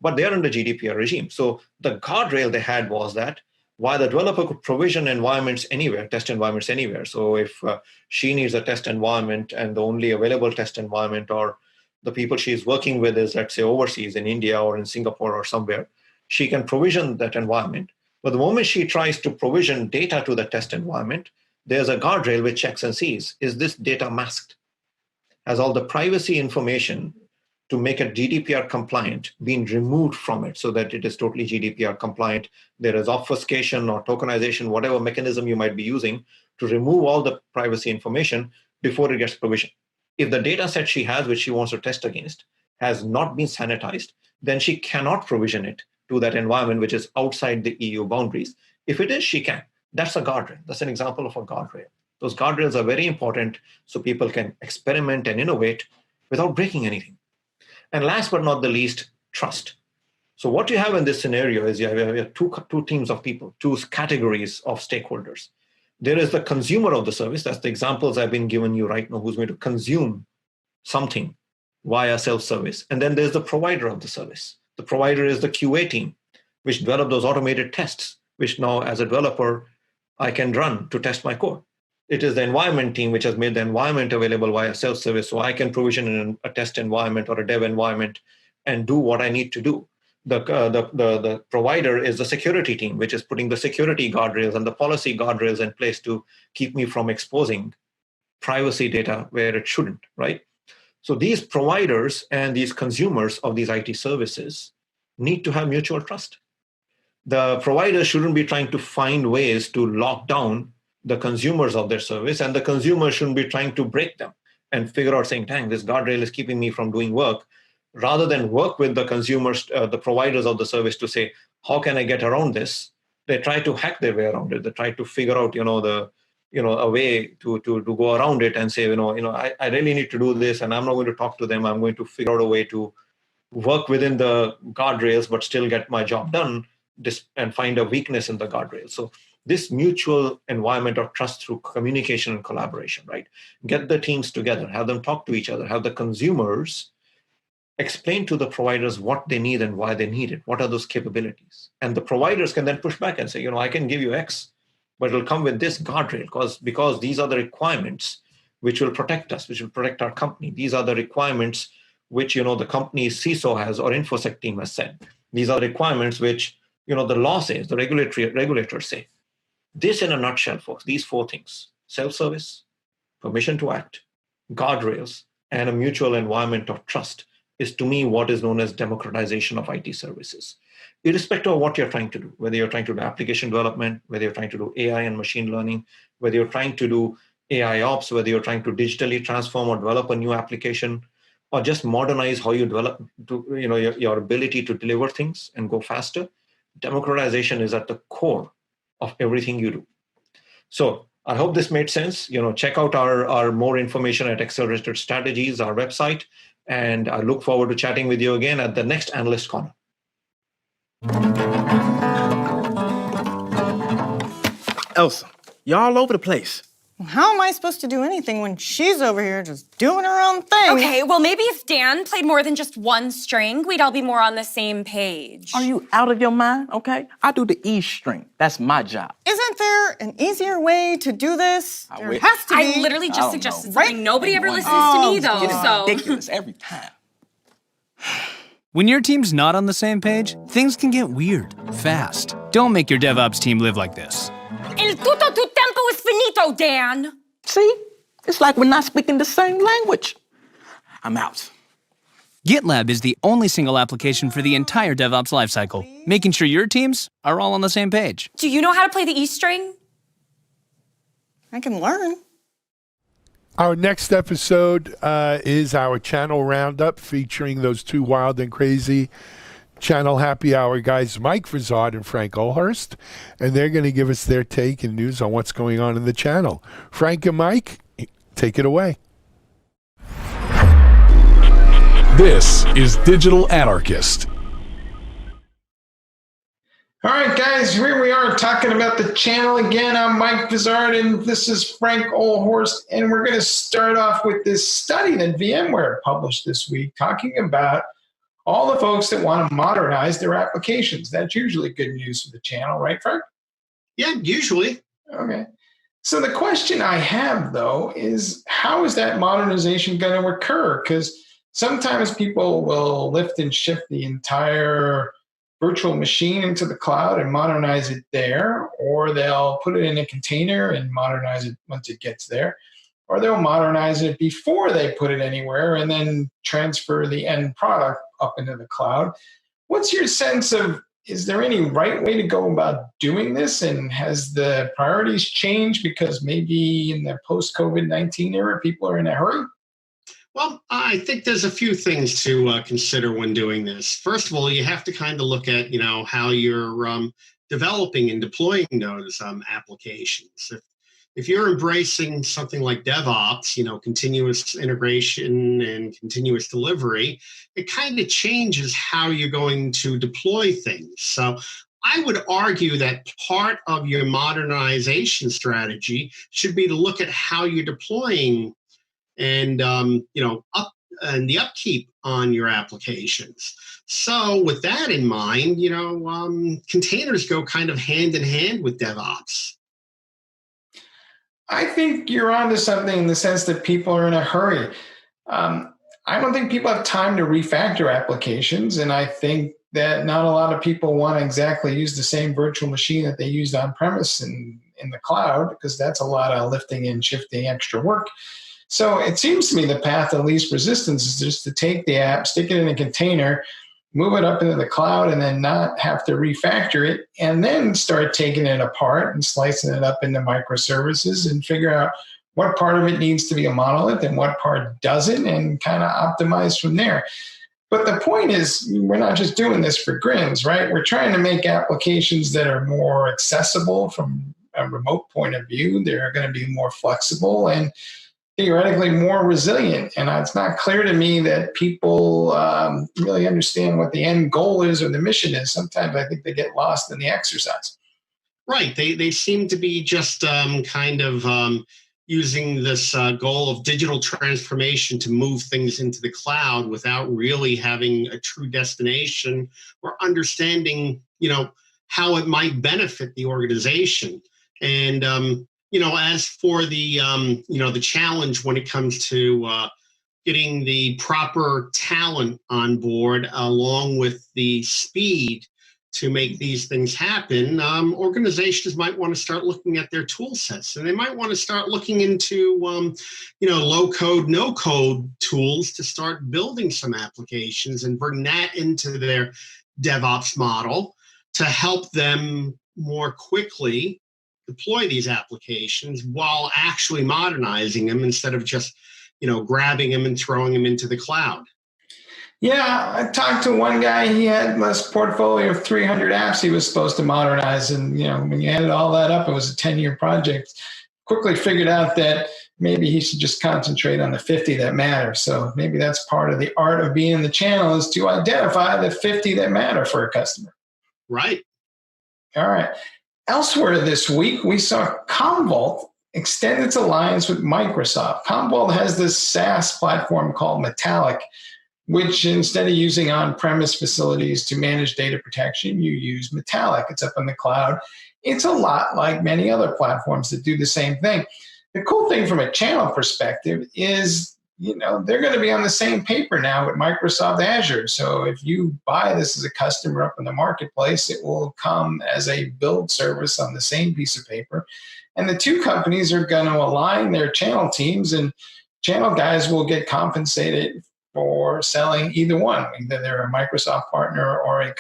but they're under GDPR regime. So the guardrail they had was that while the developer could provision environments anywhere, test environments anywhere. So if she needs a test environment and the only available test environment or the people she's working with is, let's say, overseas in India or in Singapore or somewhere, she can provision that environment. But the moment she tries to provision data to the test environment, there's a guardrail which checks and sees, is this data masked? Has all the privacy information to make it GDPR compliant been removed from it so that it is totally GDPR compliant? There is obfuscation or tokenization, whatever mechanism you might be using to remove all the privacy information before it gets provisioned. If the data set she has, which she wants to test against, has not been sanitized, then she cannot provision it to that environment which is outside the EU boundaries. If it is, she can. That's a guardrail. That's an example of a guardrail. Those guardrails are very important so people can experiment and innovate without breaking anything. And last but not the least, trust. So what you have in this scenario is you have two teams of people, two categories of stakeholders. There is the consumer of the service. That's the examples I've been giving you right now, who's going to consume something via self-service. And then there's the provider of the service. The provider is the QA team, which develop those automated tests, which now as a developer, I can run to test my code. It is the environment team which has made the environment available via self-service, so I can provision a test environment or a dev environment and do what I need to do. The provider is the security team, which is putting the security guardrails and the policy guardrails in place to keep me from exposing privacy data where it shouldn't, right? So these providers and these consumers of these IT services need to have mutual trust. The providers shouldn't be trying to find ways to lock down the consumers of their service, and the consumers shouldn't be trying to break them and figure out saying, dang, this guardrail is keeping me from doing work, rather than work with the consumers, the providers of the service to say, how can I get around this? They try to hack their way around it. They try to figure out, a way to go around it and say, I really need to do this and I'm not going to talk to them. I'm going to figure out a way to work within the guardrails, but still get my job done and find a weakness in the guardrails. So this mutual environment of trust through communication and collaboration, right? Get the teams together, have them talk to each other, have the consumers explain to the providers what they need and why they need it. What are those capabilities? And the providers can then push back and say, I can give you X, but it'll come with this guardrail because these are the requirements which will protect us, which will protect our company. These are the requirements which, the company's CISO has or InfoSec team has said. These are requirements which, the law says, the regulators say. This in a nutshell, folks, these four things: self-service, permission to act, guardrails, and a mutual environment of trust is, to me, what is known as democratization of IT services. Irrespective of what you're trying to do, whether you're trying to do application development, whether you're trying to do AI and machine learning, whether you're trying to do AI ops, whether you're trying to digitally transform or develop a new application, or just modernize how you develop your ability to deliver things and go faster, democratization is at the core of everything you do. So I hope this made sense. Check out our more information at Accelerated Strategies, our website, and I look forward to chatting with you again at the next Analyst Corner. Elsa, you're all over the place. How am I supposed to do anything when she's over here just doing her own thing? Okay, well, maybe if Dan played more than just one string, we'd all be more on the same page. Are you out of your mind? Okay, I do the E string. That's my job. Isn't there an easier way to do this? There has to be. I literally just suggested something. Right? Nobody ever listens to me, though, so... ridiculous every time. When your team's not on the same page, things can get weird, fast. Don't make your DevOps team live like this. El tutto tu tempo es finito, Dan. See? It's like we're not speaking the same language. I'm out. GitLab is the only single application for the entire DevOps lifecycle, making sure your teams are all on the same page. Do you know how to play the E string? I can learn. Our next episode is our channel roundup featuring those two wild and crazy channel happy hour guys, Mike Vizard and Frank Olhurst, and they're going to give us their take and news on what's going on in the channel. Frank and Mike, take it away. This is Digital Anarchist. All right, guys, here we are talking about the channel again. I'm Mike Vizard, and this is Frank Olhorst, and we're going to start off with this study that VMware published this week talking about all the folks that want to modernize their applications. That's usually good news for the channel, right, Frank? Yeah, usually. Okay. So the question I have, though, is how is that modernization going to occur? Because sometimes people will lift and shift the entire virtual machine into the cloud and modernize it there, or they'll put it in a container and modernize it once it gets there, or they'll modernize it before they put it anywhere and then transfer the end product up into the cloud. What's your sense of, is there any right way to go about doing this? And has the priorities changed because maybe in the post-COVID-19 era, people are in a hurry? Well, I think there's a few things to consider when doing this. First of all, you have to kind of look at, how you're developing and deploying those applications. If you're embracing something like DevOps, continuous integration and continuous delivery, it kind of changes how you're going to deploy things. So I would argue that part of your modernization strategy should be to look at how you're deploying and the upkeep on your applications. So with that in mind, containers go kind of hand in hand with DevOps. I think you're onto something in the sense that people are in a hurry. I don't think people have time to refactor applications, and I think that not a lot of people want to exactly use the same virtual machine that they used on premise and in the cloud, because that's a lot of lifting and shifting extra work. So it seems to me the path of least resistance is just to take the app, stick it in a container, move it up into the cloud, and then not have to refactor it, and then start taking it apart and slicing it up into microservices and figure out what part of it needs to be a monolith and what part doesn't, and kind of optimize from there. But the point is, we're not just doing this for grins, right? We're trying to make applications that are more accessible from a remote point of view. They're going to be more flexible and theoretically more resilient. And it's not clear to me that people really understand what the end goal is or the mission is. Sometimes I think they get lost in the exercise. Right. They seem to be just using this goal of digital transformation to move things into the cloud without really having a true destination or understanding, how it might benefit the organization. And, as for the, the challenge when it comes to getting the proper talent on board along with the speed to make these things happen, organizations might want to start looking at their tool sets, and they might want to start looking into, low code, no code tools to start building some applications and bring that into their DevOps model to help them more quickly deploy these applications while actually modernizing them instead of just, grabbing them and throwing them into the cloud. Yeah, I talked to one guy. He had this portfolio of 300 apps he was supposed to modernize. And, when you added all that up, it was a 10-year project. Quickly figured out that maybe he should just concentrate on the 50 that matter. So maybe that's part of the art of being in the channel, is to identify the 50 that matter for a customer. Right. All right. Elsewhere this week, we saw Commvault extend its alliance with Microsoft. Commvault has this SaaS platform called Metallic, which instead of using on-premise facilities to manage data protection, you use Metallic. It's up in the cloud. It's a lot like many other platforms that do the same thing. The cool thing from a channel perspective is, they're going to be on the same paper now with Microsoft Azure. So if you buy this as a customer up in the marketplace, it will come as a build service on the same piece of paper. And the two companies are going to align their channel teams, and channel guys will get compensated for selling either one. Either they're a Microsoft partner or a